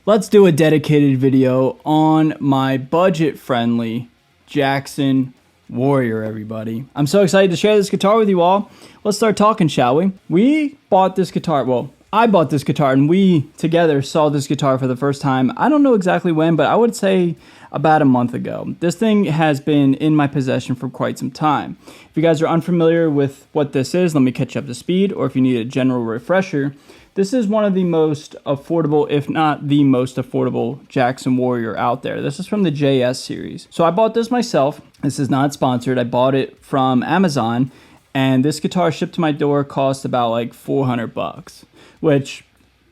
let's do a dedicated video on my budget-friendly Jackson Warrior, everybody. I'm so excited to share this guitar with you all. Let's start talking, shall we? We bought this guitar, well, I bought this guitar and we together saw this guitar for the first time. I don't know exactly when, but I would say about a month ago. This thing has been in my possession for quite some time. If you guys are unfamiliar with what this is, let me catch you up to speed, or if you need a general refresher, this is one of the most affordable, if not the most affordable Jackson Warrior out there. This is from the JS series. So I bought this myself. This is not sponsored. I bought it from Amazon, and this guitar shipped to my door cost about like $400, which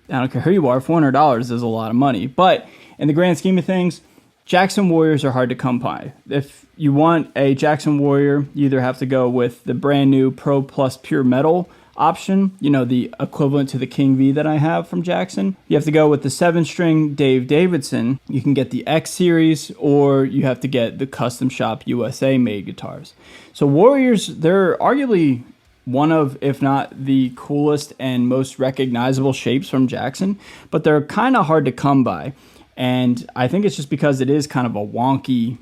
I don't care who you are, $400 is a lot of money. But in the grand scheme of things, Jackson Warriors are hard to come by. If you want a Jackson Warrior, you either have to go with the brand new Pro Plus Pure Metal option, you know, the equivalent to the King V that I have from Jackson. You have to go with the 7-string Dave Davidson. You can get the X series, or you have to get the Custom Shop USA made guitars. So Warriors, they're arguably one of, if not the coolest and most recognizable shapes from Jackson, but they're kind of hard to come by. And I think it's just because it is kind of a wonky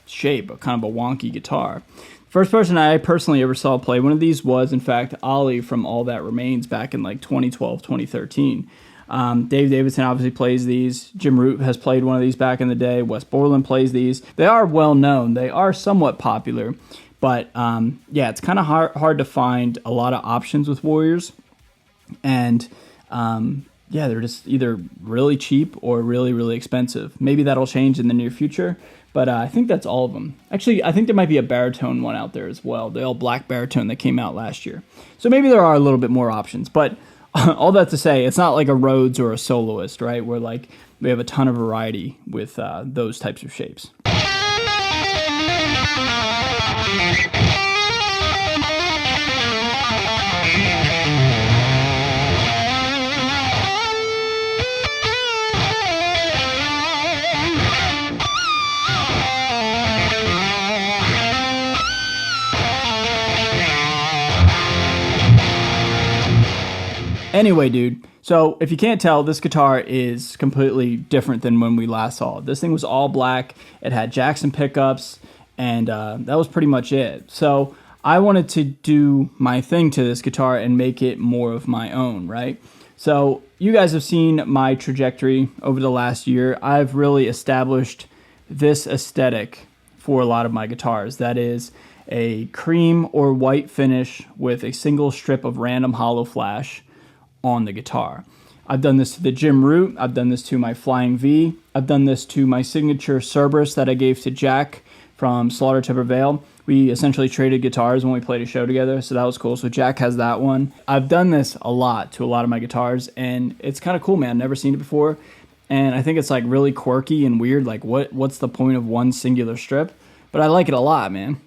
shape, kind of a wonky guitar. First person I personally ever saw play one of these was, in fact, Ollie from All That Remains back in like 2012, 2013. Dave Davidson obviously plays these. Jim Root has played one of these back in the day. Wes Borland plays these. They are well known. They are somewhat popular. But yeah, it's kind of hard to find a lot of options with Warriors. And yeah, they're just either really cheap or really, really expensive. Maybe that'll change in the near future. But I think that's all of them. Actually, I think there might be a baritone one out there as well. The all black baritone that came out last year. So maybe there are a little bit more options. But all that to say, it's not like a Rhodes or a Soloist, right? Where like we have a ton of variety with those types of shapes. Anyway, dude, so if you can't tell, this guitar is completely different than when we last saw it. This thing was all black. It had Jackson pickups, and that was pretty much it. So I wanted to do my thing to this guitar and make it more of my own, right? So you guys have seen my trajectory over the last year. I've really established this aesthetic for a lot of my guitars. That is a cream or white finish with a single strip of random hollow flash on the guitar. I've done this to the Jim Root. I've done this to my Flying V. I've done this to my signature Cerberus that I gave to Jack from Slaughter to Prevail. We essentially traded guitars when we played a show together, so that was cool. So Jack has that one. I've done this a lot to a lot of my guitars, and it's kind of cool, man. I've never seen it before, and I think it's like really quirky and weird. Like, what's the point of one singular strip? But I like it a lot, man.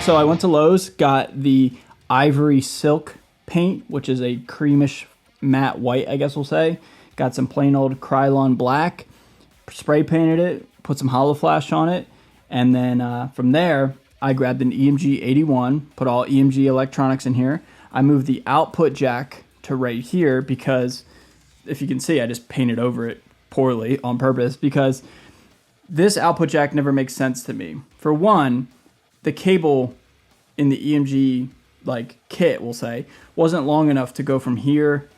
So I went to Lowe's, got the Ivory Silk paint, which is a creamish matte white, I guess we'll say. Got some plain old Krylon black, spray painted it, put some hollow flash on it, and then from there, I grabbed an EMG 81, put all EMG electronics in here. I moved the output jack to right here because, if you can see, I just painted over it poorly on purpose because this output jack never makes sense to me. For one, the cable in the EMG like kit, we'll say, wasn't long enough to go from here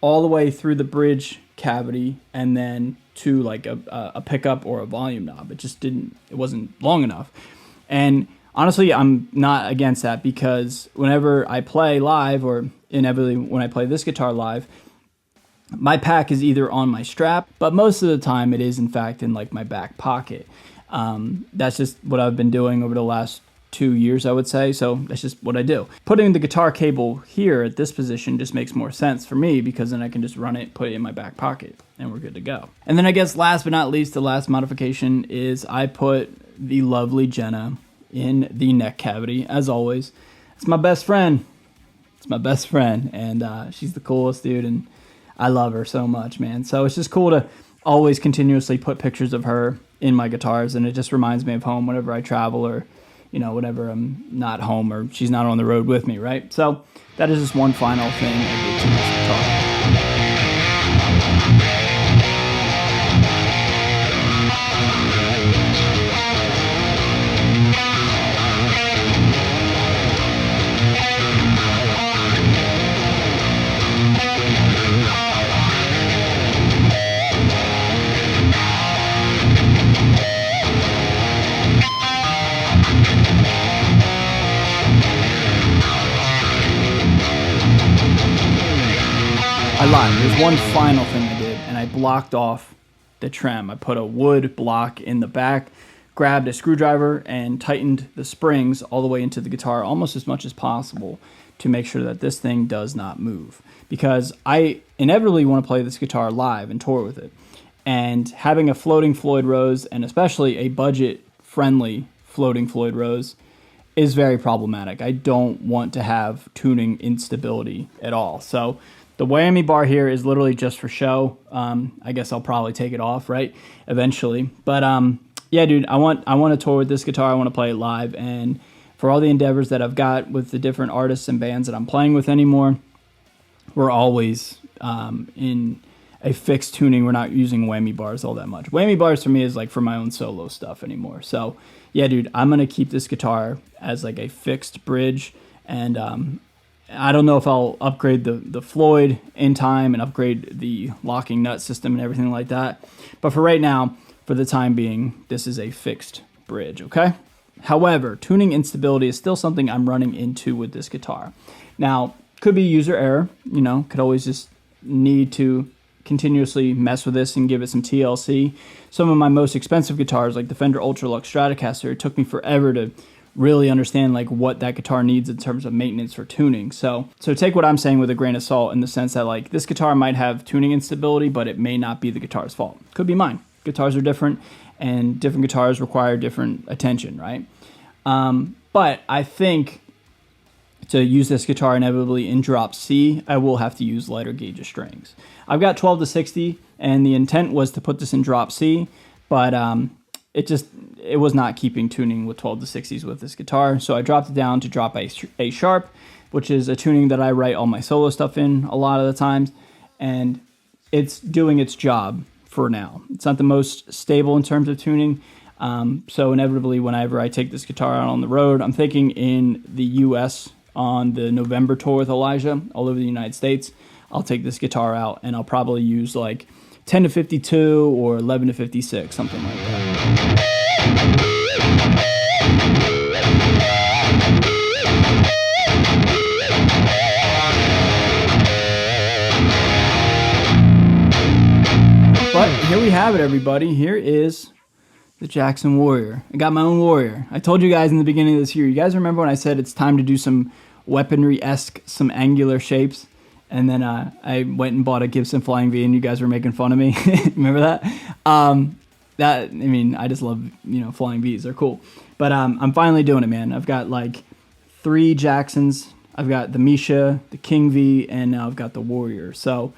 all the way through the bridge cavity and then to like a pickup or a volume knob. It wasn't long enough. And honestly, I'm not against that because whenever I play live, or inevitably when I play this guitar live, my pack is either on my strap, but most of the time it is in fact in like my back pocket. That's just what I've been doing over the last 2 years, I would say. So that's just what I do. Putting the guitar cable here at this position just makes more sense for me because then I can just run it, put it in my back pocket, and we're good to go. And then I guess last but not least, the last modification is I put the lovely Jenna in the neck cavity, as always. It's my best friend. It's my best friend, and she's the coolest dude, and I love her so much, man. So it's just cool to always continuously put pictures of her in my guitars, and it just reminds me of home whenever I travel, or whenever I'm not home or she's not on the road with me, right? So that is just one final thing I did to this guitar. I lied. There's one final thing I did, and I blocked off the trem. I put a wood block in the back, grabbed a screwdriver, and tightened the springs all the way into the guitar almost as much as possible to make sure that this thing does not move. Because I inevitably want to play this guitar live and tour with it. And having a floating Floyd Rose, and especially a budget-friendly floating Floyd Rose, is very problematic. I don't want to have tuning instability at all. So the whammy bar here is literally just for show. I guess I'll probably take it off, right, eventually. But yeah, dude, I want to tour with this guitar. I want to play it live. And for all the endeavors that I've got with the different artists and bands that I'm playing with anymore, we're always in a fixed tuning. We're not using whammy bars all that much. Whammy bars for me is like for my own solo stuff anymore. So yeah, dude, I'm going to keep this guitar as like a fixed bridge. And I don't know if I'll upgrade the Floyd in time and upgrade the locking nut system and everything like that. But for right now, for the time being, this is a fixed bridge, okay? However, tuning instability is still something I'm running into with this guitar. Now, could be user error, could always just need to continuously mess with this and give it some TLC. Some of my most expensive guitars, like the Fender Ultralux Stratocaster, it took me forever to really understand like what that guitar needs in terms of maintenance for tuning. So take what I'm saying with a grain of salt, in the sense that like this guitar might have tuning instability, but it may not be the guitar's fault. Could be mine. Guitars are different, and different guitars require different attention, right? But I think to use this guitar inevitably in drop C, I will have to use lighter gauge of strings. I've got 12 to 60, and the intent was to put this in drop C, but it was not keeping tuning with 12 to 60s with this guitar, so I dropped it down to drop A sharp, which is a tuning that I write all my solo stuff in a lot of the times, and it's doing its job for now. It's not the most stable in terms of tuning, so inevitably whenever I take this guitar out on the road, I'm thinking in the US on the November tour with Elijah all over the United States, I'll take this guitar out and I'll probably use like 10 to 52 or 11 to 56, something like that. But here we have it, everybody. Here is the Jackson Warrior. I got my own Warrior. I told you guys in the beginning of this year, you guys remember when I said it's time to do some weaponry-esque, some angular shapes? And then I went and bought a Gibson Flying V, and you guys were making fun of me. Remember that? I just love, Flying Vs. They're cool. But I'm finally doing it, man. I've got like 3 Jacksons. I've got the Misha, the King V, and now I've got the Warrior. So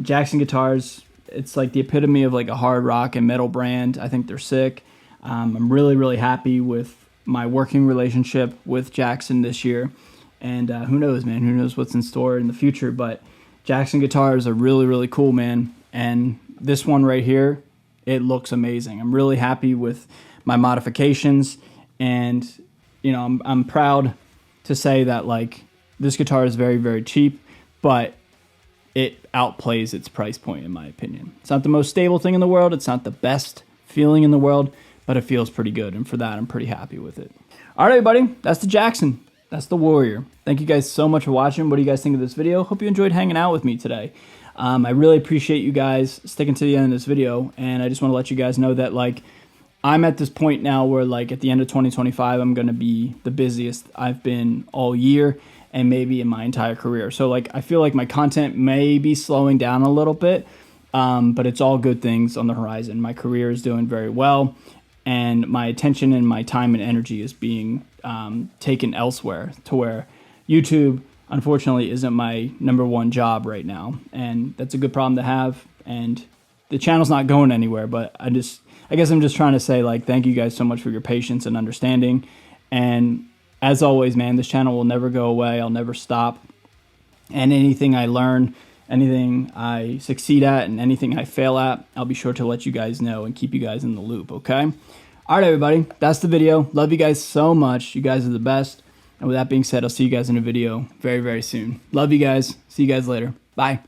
Jackson guitars, it's like the epitome of like a hard rock and metal brand. I think they're sick. I'm really, really happy with my working relationship with Jackson this year. And who knows, man? Who knows what's in store in the future? But Jackson guitars are really, really cool, man. And this one right here, it looks amazing. I'm really happy with my modifications. And, I'm proud to say that, like, this guitar is very, very cheap, but it outplays its price point, in my opinion. It's not the most stable thing in the world. It's not the best feeling in the world, but it feels pretty good. And for that, I'm pretty happy with it. All right, everybody. That's the Jackson. That's the Warrior. Thank you guys so much for watching. What do you guys think of this video? Hope you enjoyed hanging out with me today. I really appreciate you guys sticking to the end of this video, and I just want to let you guys know that, like, I'm at this point now where, like, at the end of 2025, I'm going to be the busiest I've been all year and maybe in my entire career. So, like, I feel like my content may be slowing down a little bit, but it's all good things on the horizon. My career is doing very well, and my attention and my time and energy is being taken elsewhere, to where YouTube, unfortunately, isn't my #1 job right now. And that's a good problem to have, and the channel's not going anywhere, but I guess I'm just trying to say, like, thank you guys so much for your patience and understanding. And as always, man, this channel will never go away. I'll never stop. And anything I learn, anything I succeed at, and anything I fail at, I'll be sure to let you guys know and keep you guys in the loop, okay? All right, everybody, that's the video. Love you guys so much. You guys are the best. And with that being said, I'll see you guys in a video very, very soon. Love you guys. See you guys later. Bye.